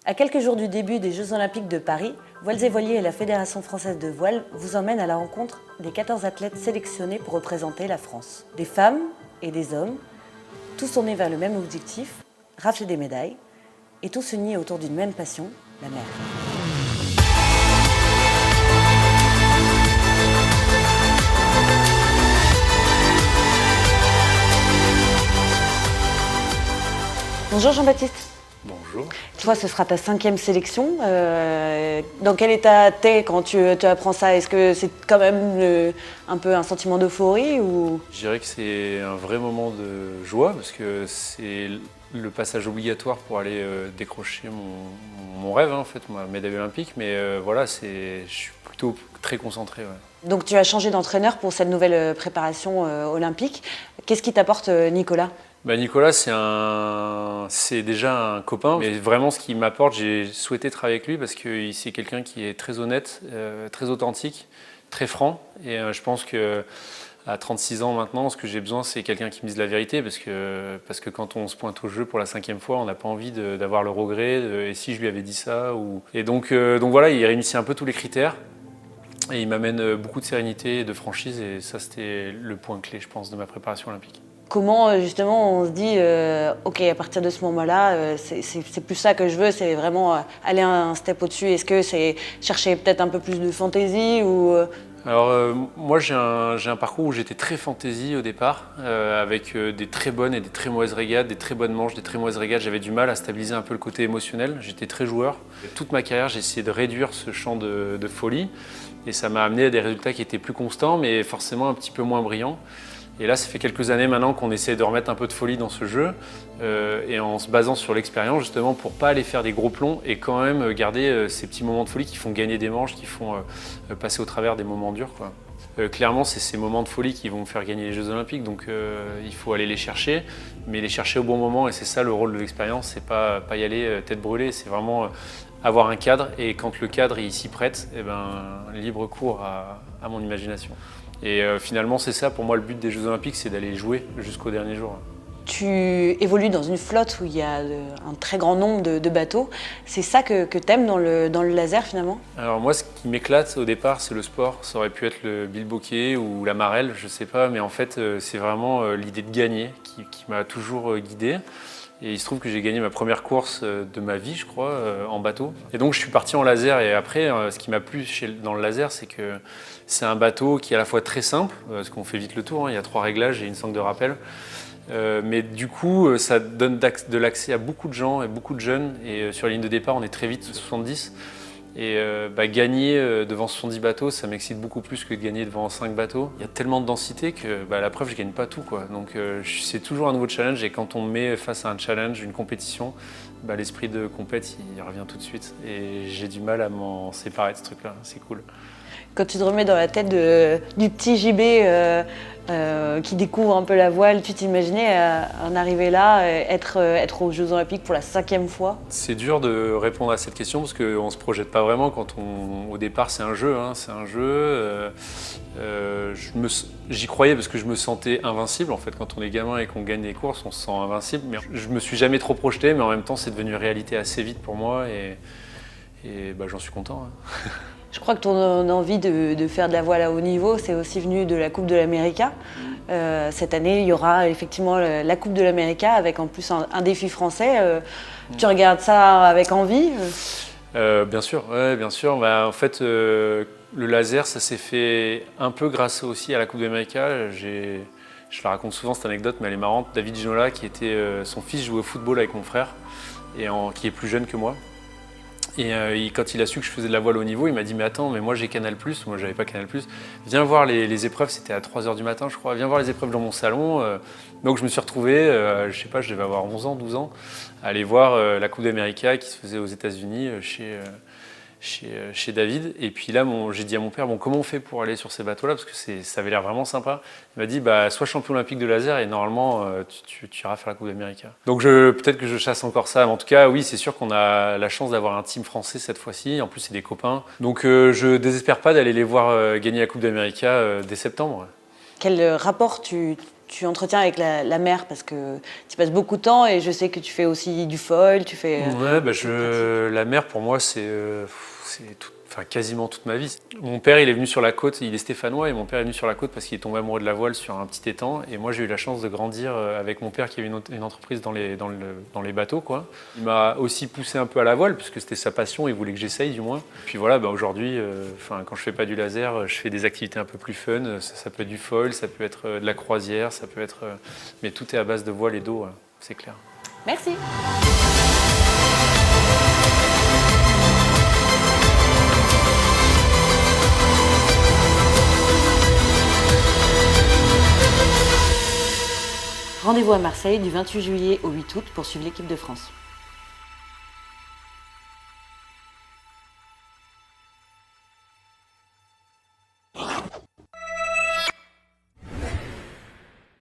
À quelques jours du début des Jeux Olympiques de Paris, Voiles et Voiliers et la Fédération française de voile vous emmènent à la rencontre des 14 athlètes sélectionnés pour représenter la France. Des femmes et des hommes, tous tournés vers le même objectif, rafler des médailles, et tous unis autour d'une même passion, la mer. Bonjour Jean-Baptiste. Bonjour. Toi, ce sera ta 5e sélection. Dans quel état t'es quand tu apprends ça? Est-ce que c'est quand même un peu un sentiment d'euphorie ou... Je dirais que c'est un vrai moment de joie parce que c'est le passage obligatoire pour aller décrocher mon rêve, hein, en fait, ma médaille olympique. Mais voilà, je suis plutôt très concentré. Ouais. Donc tu as changé d'entraîneur pour cette nouvelle préparation olympique. Qu'est-ce qui t'apporte Nicolas? Nicolas, c'est déjà un copain, mais vraiment ce qu'il m'apporte, j'ai souhaité travailler avec lui parce que c'est quelqu'un qui est très honnête, très authentique, très franc. Et je pense qu'à 36 ans maintenant, ce que j'ai besoin, c'est quelqu'un qui me dise la vérité parce que quand on se pointe au jeu pour la 5e fois, on n'a pas envie d'avoir le regret, et si je lui avais dit ça Et donc voilà, il réunissait un peu tous les critères. Et il m'amène beaucoup de sérénité et de franchise, et ça, c'était le point clé, je pense, de ma préparation olympique. Comment justement on se dit ok, à partir de ce moment-là, c'est plus ça que je veux, c'est vraiment aller un step au-dessus. Est-ce que c'est chercher peut-être un peu plus de fantaisie ou Alors moi j'ai un parcours où j'étais très fantaisie au départ, avec des très bonnes et des très mauvaises régates, des très bonnes manches, des très mauvaises régates. J'avais du mal à stabiliser un peu le côté émotionnel, j'étais très joueur. Toute ma carrière j'ai essayé de réduire ce champ de folie et ça m'a amené à des résultats qui étaient plus constants mais forcément un petit peu moins brillants. Et là, ça fait quelques années maintenant qu'on essaie de remettre un peu de folie dans ce jeu et en se basant sur l'expérience justement pour pas aller faire des gros plombs et quand même garder ces petits moments de folie qui font gagner des manches, qui font passer au travers des moments durs, quoi. Clairement, c'est ces moments de folie qui vont me faire gagner les Jeux Olympiques, donc il faut aller les chercher, mais les chercher au bon moment et c'est ça le rôle de l'expérience, c'est pas y aller tête brûlée, c'est vraiment avoir un cadre et quand le cadre il s'y prête, eh ben, libre cours à mon imagination. Et finalement, c'est ça pour moi le but des Jeux Olympiques, c'est d'aller jouer jusqu'au dernier jour. Tu évolues dans une flotte où il y a un très grand nombre de bateaux. C'est ça que tu aimes dans le laser finalement? Alors moi, ce qui m'éclate au départ, c'est le sport. Ça aurait pu être le bilboquet ou la marelle, je sais pas, mais en fait, c'est vraiment l'idée de gagner qui m'a toujours guidé. Et il se trouve que j'ai gagné ma première course de ma vie, je crois, en bateau. Et donc je suis parti en laser et après, ce qui m'a plu dans le laser, c'est que c'est un bateau qui est à la fois très simple, parce qu'on fait vite le tour, hein, il y a 3 réglages et une sangle de rappel. Mais du coup, ça donne de l'accès à beaucoup de gens et beaucoup de jeunes. Et sur la ligne de départ, on est très vite 70. Et gagner devant 70 bateaux, ça m'excite beaucoup plus que de gagner devant 5 bateaux. Il y a tellement de densité que la preuve, je ne gagne pas tout, quoi. Donc c'est toujours un nouveau challenge et quand on me met face à un challenge, une compétition, l'esprit de compète, il revient tout de suite. Et j'ai du mal à m'en séparer de ce truc-là, c'est cool. Quand tu te remets dans la tête du petit JB qui découvre un peu la voile, tu t'imaginais en arriver là, être aux Jeux Olympiques pour la 5e fois? C'est dur de répondre à cette question parce qu'on ne se projette pas vraiment quand au départ c'est un jeu, hein, c'est un jeu. J'y croyais parce que je me sentais invincible en fait. Quand on est gamin et qu'on gagne des courses, on se sent invincible. Mais je me suis jamais trop projeté, mais en même temps c'est devenu réalité assez vite pour moi et j'en suis content, hein. Je crois que ton envie de faire de la voile à haut niveau, c'est aussi venu de la Coupe de l'América. Cette année, il y aura effectivement la Coupe de l'América avec en plus un défi français. Tu regardes ça avec envie? Bien sûr, ouais, bien sûr. En fait, le laser, ça s'est fait un peu grâce aussi à la Coupe de l'América. Je la raconte souvent cette anecdote, mais elle est marrante. David Ginola, qui était son fils, jouait au football avec mon frère, et qui est plus jeune que moi. Et quand il a su que je faisais de la voile au niveau, il m'a dit « Mais attends, mais moi j'ai Canal+, moi j'avais pas Canal+, viens voir les épreuves, c'était à 3 h du matin je crois, viens voir les épreuves dans mon salon. » Donc je me suis retrouvé, je sais pas, je devais avoir 11 ans, 12 ans, à aller voir la Coupe d'América qui se faisait aux États-Unis chez David. Et puis là, j'ai dit à mon père, bon, comment on fait pour aller sur ces bateaux-là? Parce que ça avait l'air vraiment sympa. Il m'a dit, sois champion olympique de laser et normalement, tu iras faire la Coupe d'Amérique. Donc peut-être que je chasse encore ça. Mais en tout cas, oui, c'est sûr qu'on a la chance d'avoir un team français cette fois-ci. En plus, c'est des copains. Donc je désespère pas d'aller les voir gagner la Coupe d'Amérique dès septembre. Quel rapport tu tu entretiens avec la mer parce que tu passes beaucoup de temps et je sais que tu fais aussi du foil, tu fais... Ouais, la mer pour moi c'est quasiment toute ma vie. Mon père il est venu sur la côte, il est stéphanois et mon père est venu sur la côte parce qu'il est tombé amoureux de la voile sur un petit étang et moi j'ai eu la chance de grandir avec mon père qui avait une entreprise dans les bateaux quoi. Il m'a aussi poussé un peu à la voile puisque c'était sa passion, il voulait que j'essaye du moins. Puis voilà, aujourd'hui, quand je fais pas du laser, je fais des activités un peu plus fun, ça peut être du foil, ça peut être de la croisière, ça peut être... mais tout est à base de voile et d'eau, c'est clair. Merci. Rendez-vous à Marseille du 28 juillet au 8 août pour suivre l'équipe de France.